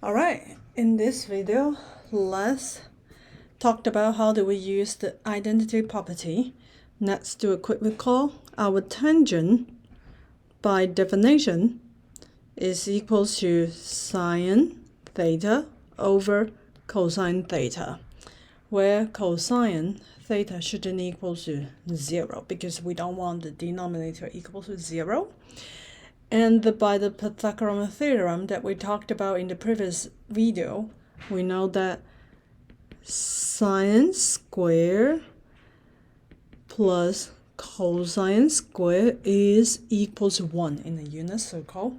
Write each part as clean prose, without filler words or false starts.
Alright, in this video, let's talk about how do we use the identity property. Let's do a quick recall. Our tangent, by definition, is equals to sine theta over cosine theta, where cosine theta shouldn't equal to 0 because we don't want the denominator equal to 0. And by the Pythagorean theorem that we talked about in the previous video, we know that sine square plus cosine square is equal to 1 in a unit circle.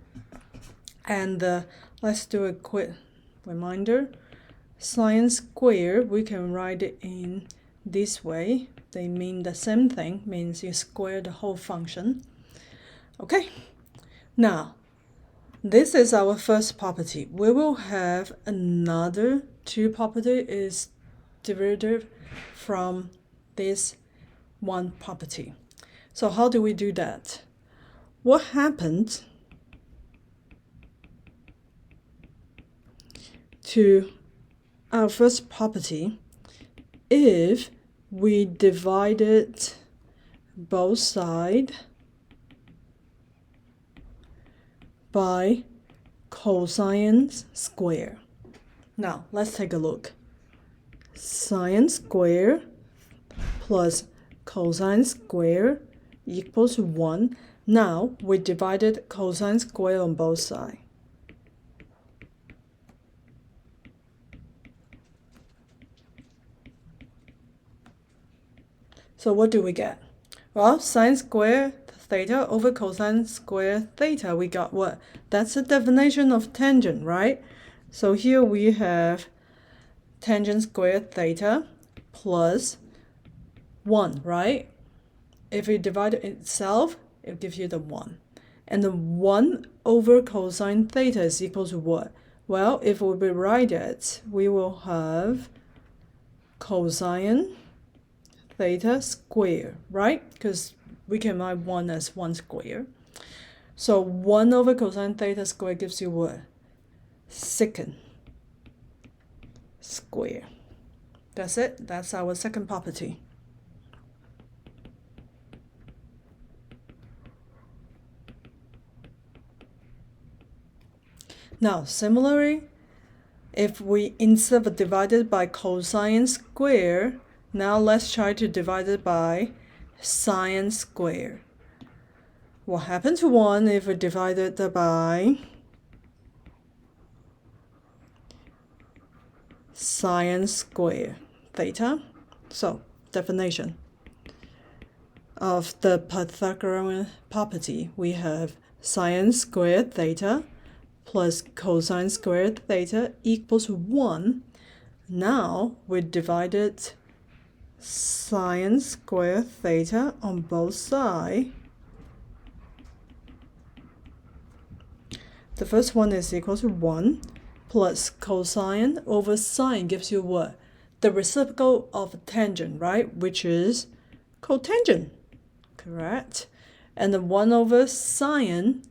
And let's do a quick reminder. Sine square, we can write it in this way. They mean the same thing, means you square the whole function. Okay. Now, this is our first property. We will have another two property is derivative from this one property. So how do we do that? What happened to our first property if we divided both sides by cosine square? Now, let's take a look. Sine square plus cosine square equals 1. Now, we divided cosine square on both sides. So what do we get? Well, sine square theta over cosine square theta, we got what? That's the definition of tangent, right? So here we have tangent squared theta plus 1, right? If we divide it itself, it gives you the 1. And the 1 over cosine theta is equal to what? Well, if we rewrite it, we will have cosine theta square, right? Because we can write 1 as 1 square. So 1 over cosine theta square gives you what? Secant square. That's it. That's our second property. Now, similarly, if we instead of divided by cosine square, now let's try to divide it by sine square. What happens to 1 if we divide it by sine square theta? So, definition of the Pythagorean property, we have sine squared theta plus cosine squared theta equals 1. Now, we divided sine square theta on both sides. The first one is equal to 1 plus cosine over sine gives you what? The reciprocal of tangent, right? Which is cotangent, correct? And the 1 over sine,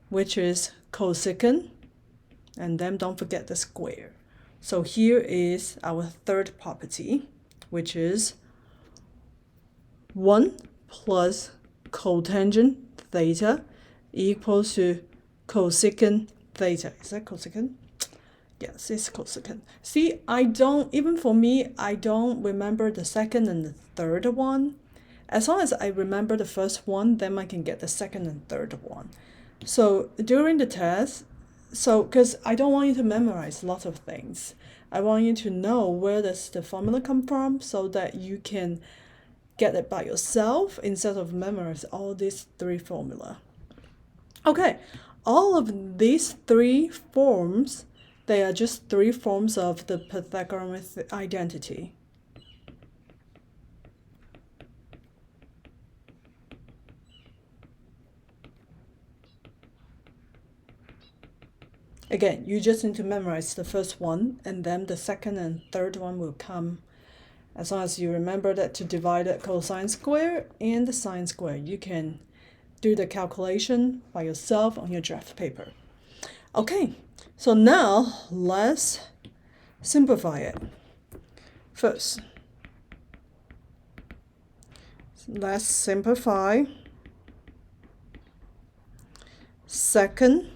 which is cosecant, and then don't forget the square. So here is our third property, which is 1 plus cotangent theta equals to cosecant theta. Is that cosecant? Yes, it's cosecant. See, even for me, I don't remember the second and the third one. As long as I remember the first one, then I can get the second and third one. So during the test, because I don't want you to memorize lots of things. I want you to know where does the formula come from so that you can get it by yourself instead of memorize all these three formula. Okay, all of these three forms, they are just three forms of the Pythagorean identity. Again, you just need to memorize the first one, and then the second and third one will come as long as you remember that to divide the cosine square and the sine square. You can do the calculation by yourself on your draft paper. Okay, So now let's simplify it. First, let's simplify secant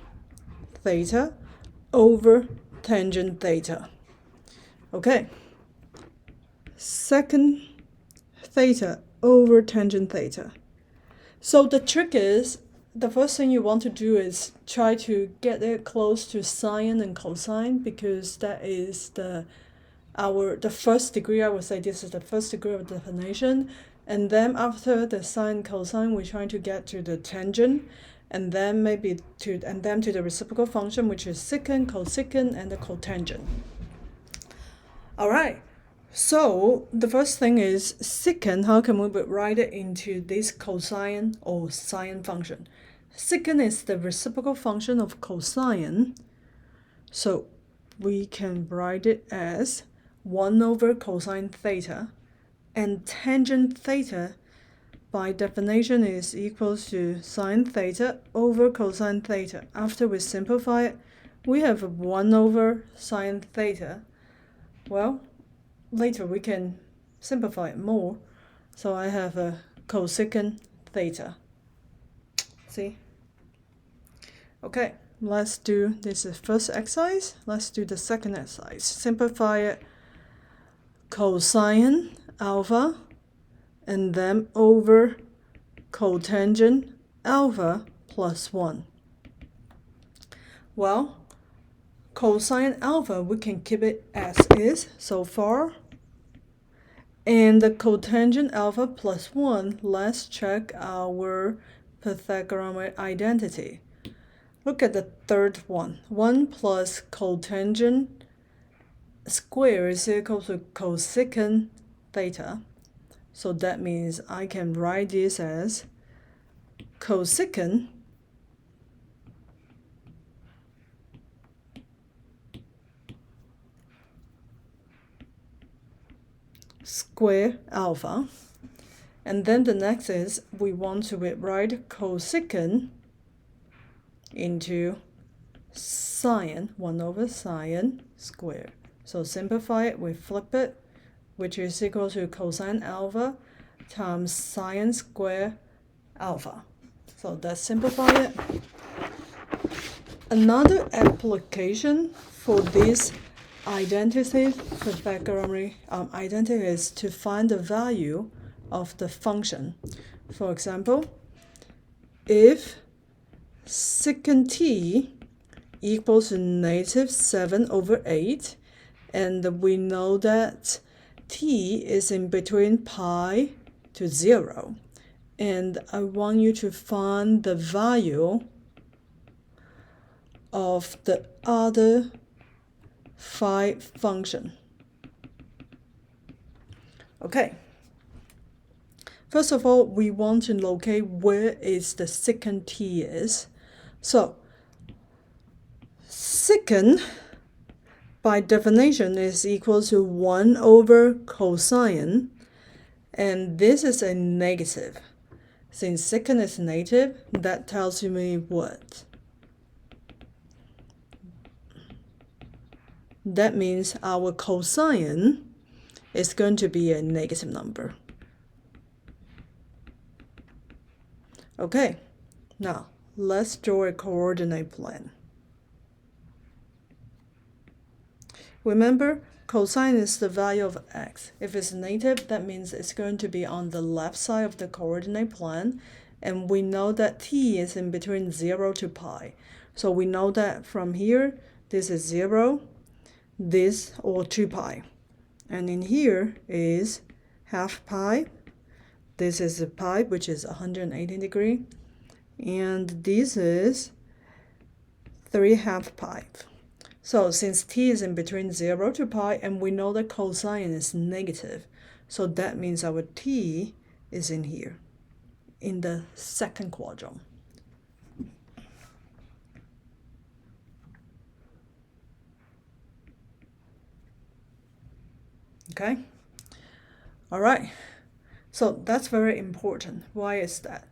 theta over tangent theta. Okay, secant theta over tangent theta. So the trick is, the first thing you want to do is try to get it close to sine and cosine, because that is the first degree. I would say this is the first degree of definition. And then after the sine cosine, we're trying to get to the tangent, and then to the reciprocal function, which is secant, cosecant, and the cotangent. All right. So the first thing is secant. How can we write it into this cosine or sine function? Secant is the reciprocal function of cosine. So we can write it as 1 over cosine theta. And tangent theta, by definition, is equals to sine theta over cosine theta. After we simplify it, we have 1 over sine theta. Well, later we can simplify it more. So I have a cosecant theta. See? Okay, let's do this first exercise. Let's do the second exercise. Simplify it. Cosine alpha and then over cotangent alpha plus 1. Well, cosine alpha, we can keep it as is so far. And the cotangent alpha plus 1, let's check our Pythagorean identity. Look at the third one. 1 plus cotangent square is equal to cosecant theta. So that means I can write this as cosecant square alpha. And then the next is we want to write cosecant into sine, 1 over sine square. So simplify it, we flip it, which is equal to cosine alpha times sine square alpha. So let's simplify it. Another application for this identity, Pythagorean identity, is to find the value of the function. For example, if secant t equals to negative 7 over 8, and we know that t is in between pi to 0, and I want you to find the value of the other phi function. Okay. First of all, we want to locate where is the secant t is. So secant, by definition, is equal to 1 over cosine, and this is a negative. Since secant is negative, that tells me what? That means our cosine is going to be a negative number. Okay, now let's draw a coordinate plane. Remember, cosine is the value of x. If it's negative, that means it's going to be on the left side of the coordinate plane, and we know that t is in between 0 to pi. So we know that from here, this is 0, this or 2 pi. And in here is half pi. This is a pi, which is 180 degrees. And this is 3/2 pi. So since t is in between 0 to pi, and we know that cosine is negative, so that means our t is in here, in the second quadrant. Okay? All right. So that's very important. Why is that?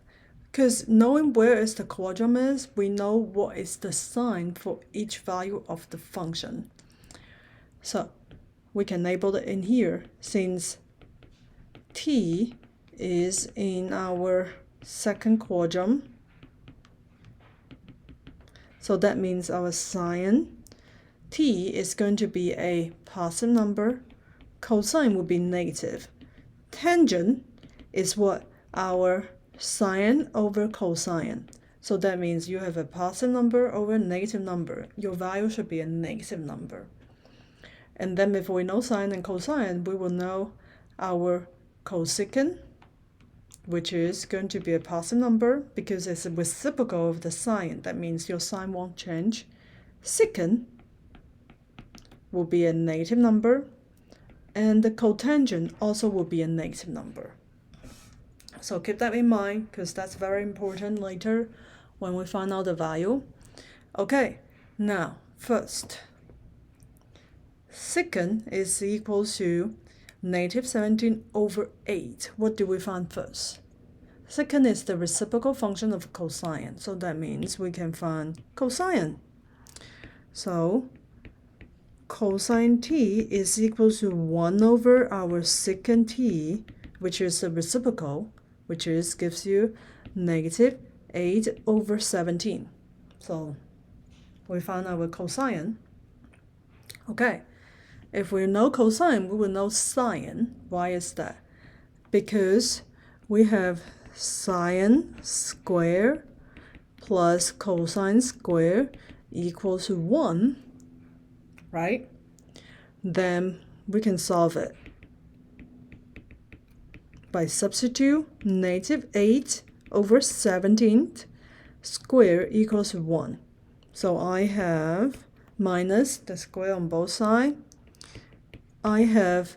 Because knowing where is the quadrant is, we know what is the sign for each value of the function. So we can label it in here since t is in our second quadrant. So that means our sine t is going to be a positive number. Cosine will be negative. Tangent is what? Our sine over cosine. So that means you have a positive number over a negative number. Your value should be a negative number. And then if we know sine and cosine, we will know our cosecant, which is going to be a positive number because it's a reciprocal of the sine. That means your sign won't change. Secant will be a negative number, and the cotangent also will be a negative number. So keep that in mind because that's very important later when we find out the value. Okay, now first, secant is equal to negative 17 over 8. What do we find first? Secant is the reciprocal function of cosine. So that means we can find cosine. So cosine t is equal to 1 over our secant t, which is the reciprocal, which is gives you negative 8 over 17. So we found our cosine. Okay. If we know cosine, we will know sine. Why is that? Because we have sine square plus cosine square equals to 1, right? Then we can solve it by substitute negative 8 over 17 square equals to 1. So I have minus the square on both sides. I have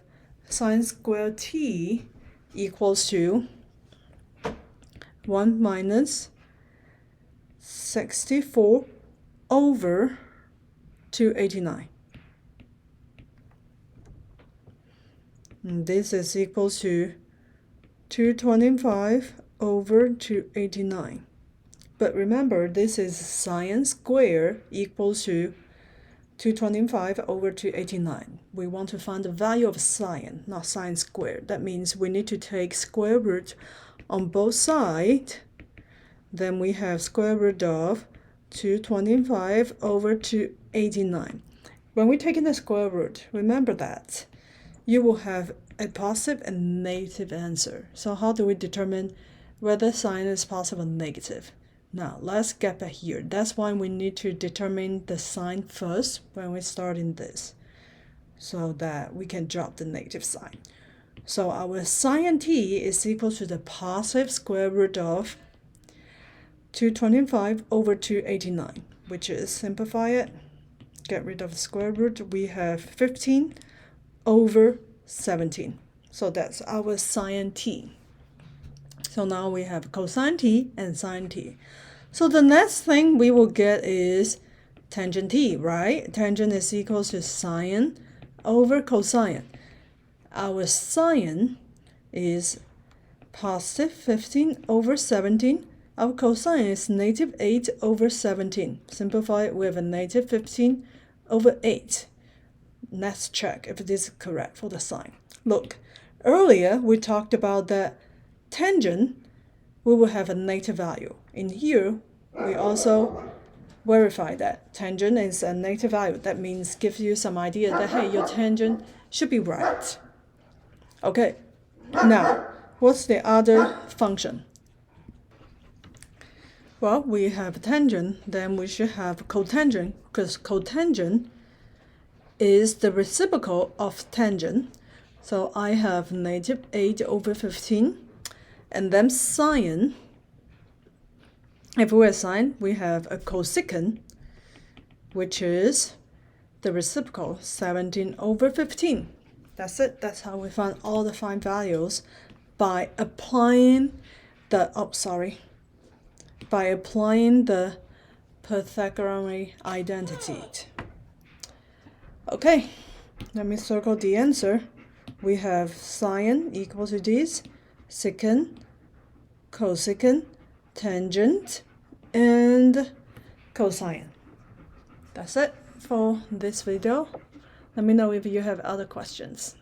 sine squared t equals to 1 minus 64 over 289. And this is equal to 225 over 289. But remember, this is sine squared equals to 225 over 289. We want to find the value of sine, not sine squared. That means we need to take square root on both sides. Then we have square root of 225 over 289. When we take in the square root, remember that you will have a positive and negative answer. So how do we determine whether sine is positive or negative? Now, let's get back here. That's why we need to determine the sign first when we start in this, so that we can drop the negative sign. So our sine t is equal to the positive square root of 225 over 289, which is, simplify it, get rid of the square root, we have 15 over 17. So that's our sine t. So now we have cosine t and sine t. So the next thing we will get is tangent t, right? Tangent is equal to sine over cosine. Our sine is positive 15 over 17. Our cosine is negative 8 over 17. Simplify it, we have a negative 15 over 8. Let's check if this is correct for the sine. Look, earlier we talked about that tangent, we will have a negative value. In here, we also verify that tangent is a negative value. That means gives you some idea that, hey, your tangent should be right. Okay, now, what's the other function? Well, we have tangent, then we should have cotangent, because cotangent is the reciprocal of tangent. So I have negative 8 over 15. And then sine, if we're sine, we have a cosecant, which is the reciprocal, 17 over 15. That's it. That's how we find all the fine values by applying the, by applying the Pythagorean identity. Okay, let me circle the answer. We have sine equal to this, secant, cosecant, tangent, and cosine. That's it for this video. Let me know if you have other questions.